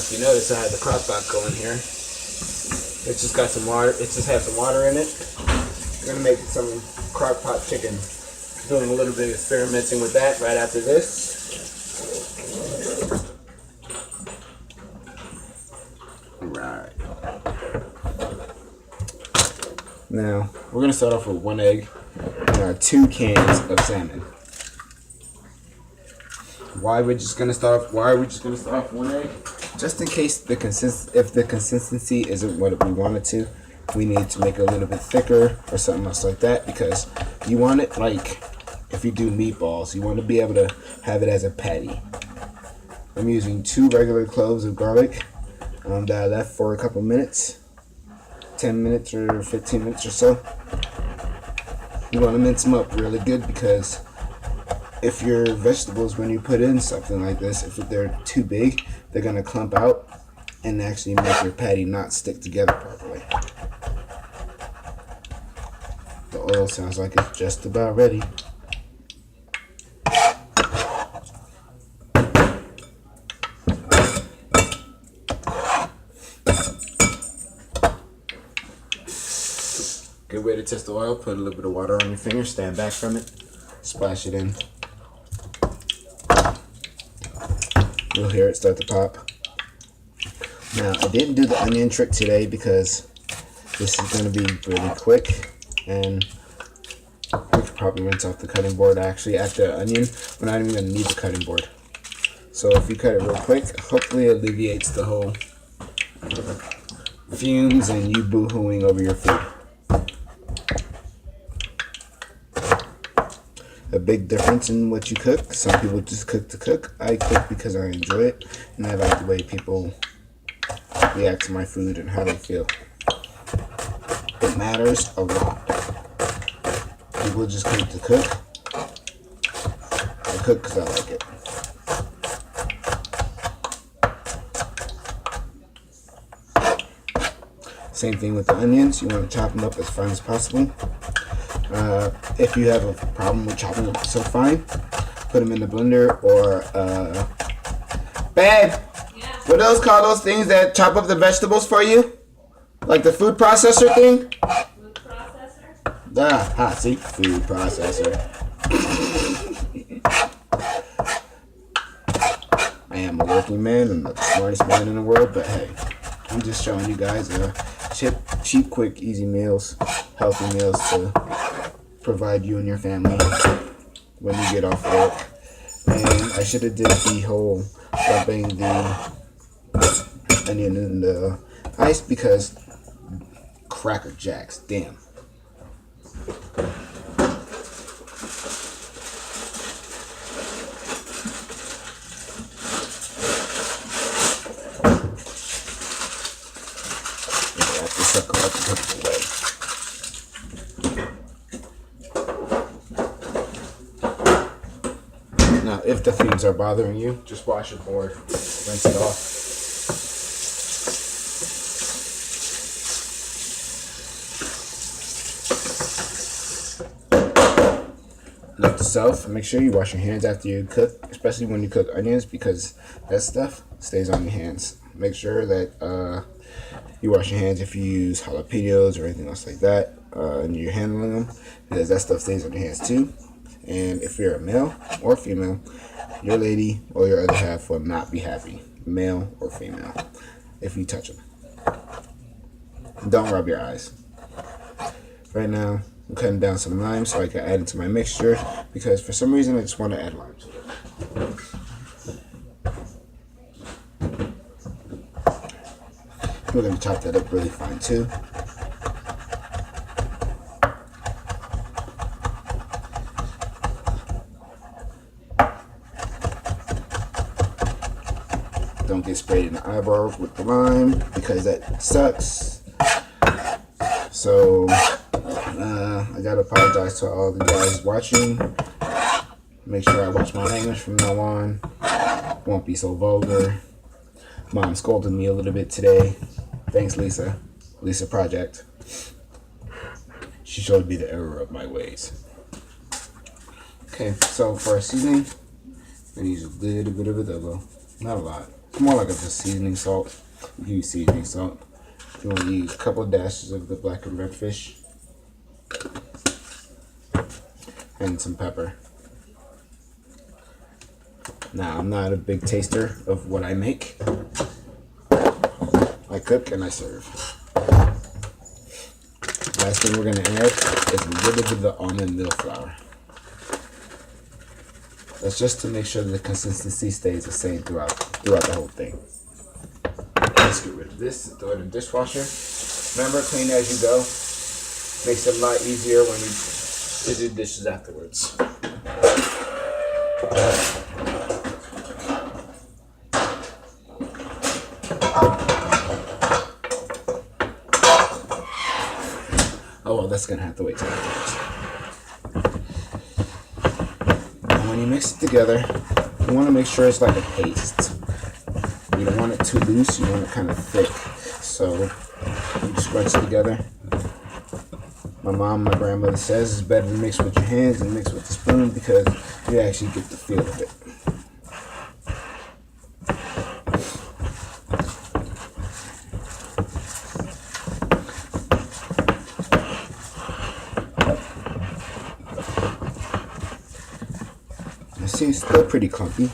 if you notice, I had the crock pot going here. It's just got some water. It just has some water in it. I'm gonna make some crock pot chicken. Doing a little bit of experimenting with that right after this. Right. Now we're gonna start off with 1 egg and our 2 cans of salmon. Why are we just gonna start off 1 egg? Just in case if the consistency isn't what we want it to, we need to make it a little bit thicker or something else like that, because you want it like if you do meatballs, you want to be able to have it as a patty. I'm using 2 regular cloves of garlic that I left for a couple minutes, 10 minutes or 15 minutes or so. You want to mince them up really good, because if your vegetables, when you put in something like this, if they're too big, they're going to clump out and actually make your patty not stick together properly. The oil sounds like it's just about ready. Good way to test the oil: put a little bit of water on your finger, stand back from it, splash it in. You'll hear it start to pop. Now, I didn't do the onion trick today because this is going to be really quick, and we could probably rinse off the cutting board. Actually, after the onion, we're not even going to need the cutting board. So if you cut it real quick, hopefully it alleviates the whole fumes and you boo-hooing over your food. A big difference in what you cook. Some people just cook to cook. I cook because I enjoy it, and I like the way people react to my food and how they feel. It matters a lot. People just cook to cook. I cook because I like it. Same thing with the onions. You want to chop them up as fine as possible. If you have a problem with chopping them so fine, put them in the blender or babe, yeah. What those call those things that chop up the vegetables for you? Like the food processor thing? Food processor? See? Food processor. I am a working man and the smartest man in the world, but hey, I'm just showing you guys cheap, quick, easy meals, healthy meals to provide you and your family when you get off work. And I should have did the whole rubbing the onion in the ice, because Cracker Jacks, damn. Wrap this sucker up and put it away. Now, if the fumes are bothering you, just wash your board, rinse it off. Note to self: make sure you wash your hands after you cook, especially when you cook onions, because that stuff stays on your hands. Make sure that you wash your hands if you use jalapenos or anything else like that, and you're handling them, because that stuff stays on your hands too. And if you're a male or female, your lady or your other half will not be happy, male or female, if you touch them. Don't rub your eyes. Right now, I'm cutting down some lime so I can add it to my mixture, because for some reason I just want to add lime to it. We're going to chop that up really fine too. Don't get sprayed in the eyeballs with the lime, because that sucks. So I gotta apologize to all the guys watching. Make sure I watch my language from now on. Won't be so vulgar. Mom scolded me a little bit today. Thanks, Lisa. Lisa Project. She showed me the error of my ways. Okay, so for our seasoning, I'm gonna use a little bit of adobo. Not a lot. more like a just seasoning salt. You use seasoning salt. You want to use a couple of dashes of the black and red fish and some pepper. Now, I'm not a big taster of what I make. I cook and I serve. Last thing we're going to add is a little bit of the almond milk flour. That's just to make sure that the consistency stays the same throughout the whole thing. Let's get rid of this and throw it in the dishwasher. Remember, clean as you go. Makes it a lot easier when you do dishes afterwards. Oh well, that's gonna have to wait till afterwards. And when you mix it together, you want to make sure it's like a paste. You don't want it too loose, you want it kind of thick. So you scrunch it together. My mom, my grandmother says it's better to mix with your hands than mix with the spoon because you actually get the feel of it. See, it's still pretty clumpy.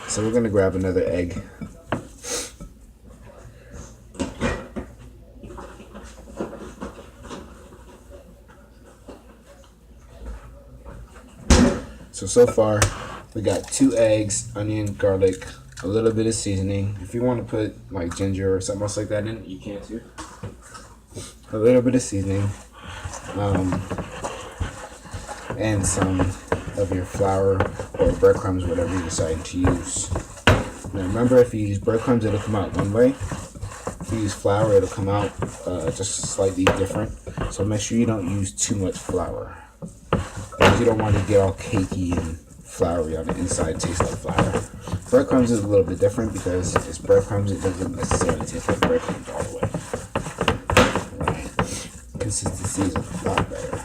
So we're going to grab another egg. So far, we got 2 eggs, onion, garlic, a little bit of seasoning. If you want to put like ginger or something else like that in, you can too. A little bit of seasoning. And some of your flour or breadcrumbs, whatever you decide to use. Now remember, if you use breadcrumbs, it'll come out one way. If you use flour, it'll come out just slightly different. So make sure you don't use too much flour, because you don't want to get all cakey and floury on the inside, taste like flour. Breadcrumbs is a little bit different because it's breadcrumbs. It doesn't necessarily taste like breadcrumbs all the way. Right. Consistency is a lot better.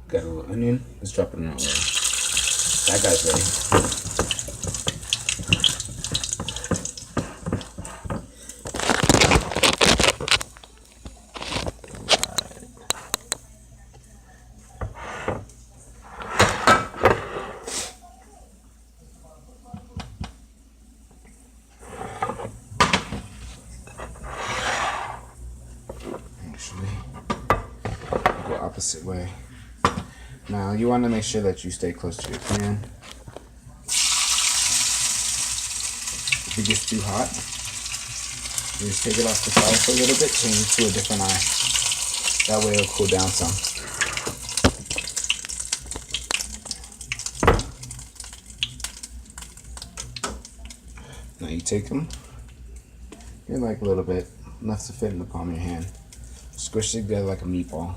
Got a little onion. Let's drop it in our oil. That guy's ready. Go opposite way. Now you want to make sure that you stay close to your pan. If it gets too hot, you just take it off the fire for a little bit, change it to a different eye. That way it'll cool down some. Now you take them, you're like a little bit, enough to fit in the palm of your hand. Squish it together like a meatball.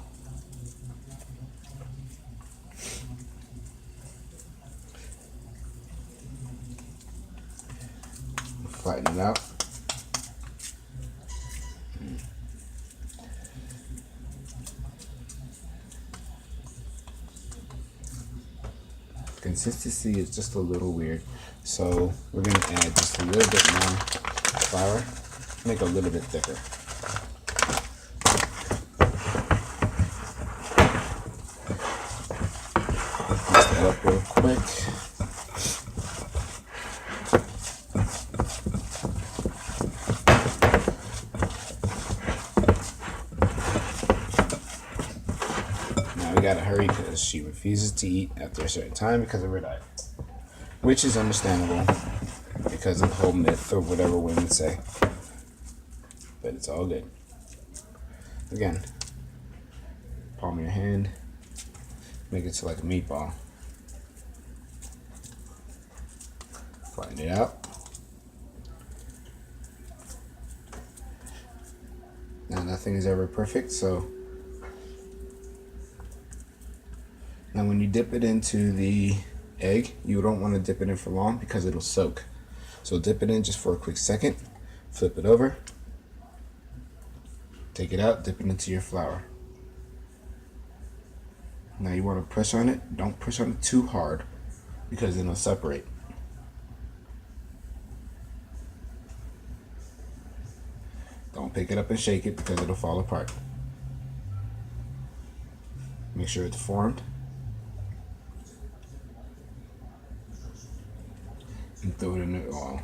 Flatten it out. Consistency is just a little weird, so we're going to add just a little bit more flour, make it a little bit thicker. Mix that up real quick. Gotta hurry because she refuses to eat after a certain time because of her diet, which is understandable because of the whole myth or whatever women say, but it's all good. Again, palm of your hand, make it to like a meatball, flatten it out. Now nothing is ever perfect, so now when you dip it into the egg, you don't want to dip it in for long because it'll soak. So dip it in just for a quick second, flip it over, Take it out, dip it into your flour. Now you want to push on it. Don't push on it too hard because then it'll separate. Don't pick it up and shake it because it'll fall apart. Make sure it's formed. And throw it in the oil.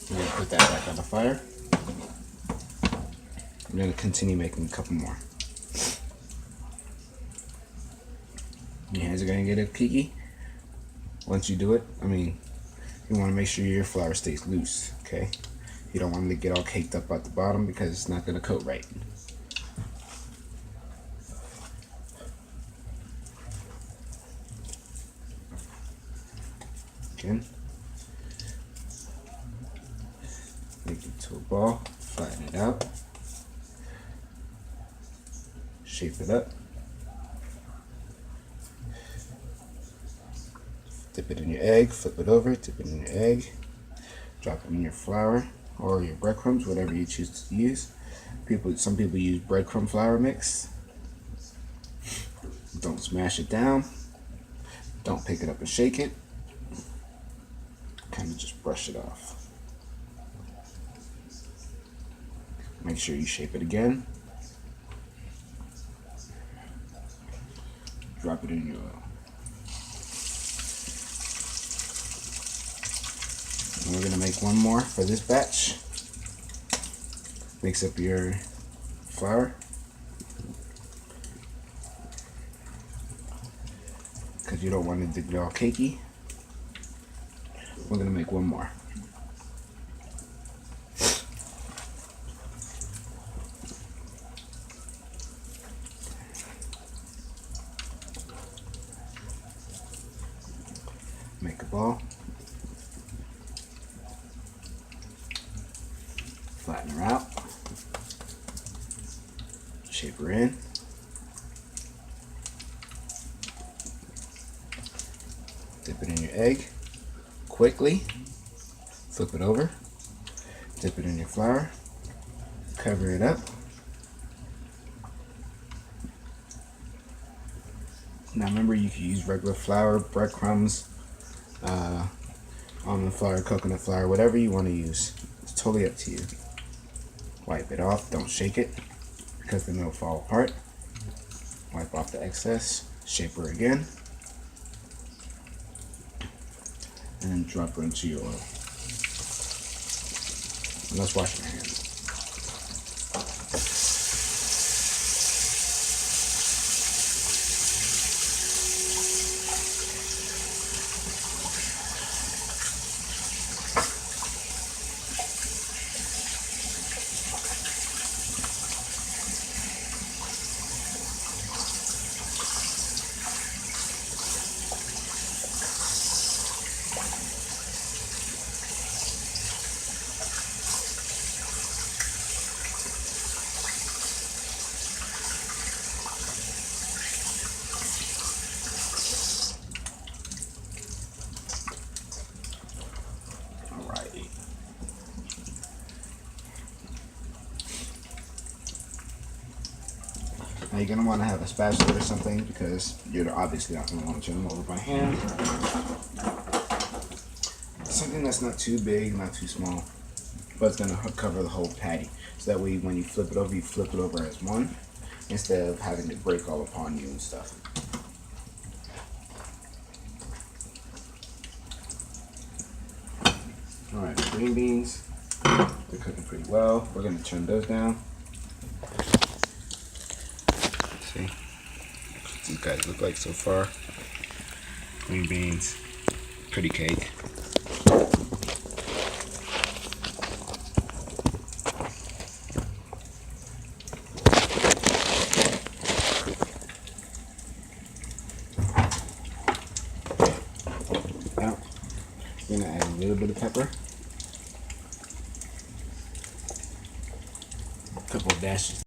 We're going to put that back on the fire. I'm going to continue making a couple more. Your hands are going to get a kicky. Once you do it, you want to make sure your flour stays loose, okay? You don't want it to get all caked up at the bottom because it's not going to coat right. Again. Make it to a ball, flatten it out, shape it up, dip it in your egg, flip it over, dip it in your egg, drop it in your flour or your breadcrumbs, whatever you choose to use. Some people use breadcrumb flour mix. Don't smash it down. Don't pick it up and shake it. Kind of just brush it off. Make sure you shape it again. Drop it in your oil. And we're gonna make one more for this batch. Mix up your flour. Because you don't want it to get all cakey. We're gonna make one more. Make a ball. Flatten her out. Shape her in. Dip it in your egg. Quickly. Flip it over. Dip it in your flour. Cover it up. Now remember, you can use regular flour, breadcrumbs, almond flour, coconut flour, whatever you want to use. It's totally up to you. Wipe it off. Don't shake it because then it'll fall apart. Wipe off the excess. Shape her again. And then drop her into your oil. And let's wash your hands. Now you're going to want to have a spatula or something because you're obviously not going to want to turn them over by hand. Something that's not too big, not too small, but it's going to cover the whole patty. So that way when you flip it over as one instead of having to break all upon you and stuff. Alright, green beans, they're cooking pretty well. We're going to turn those down. See what these guys look like so far. Green beans, pretty cake. Now, we're gonna add a little bit of pepper, a couple of dashes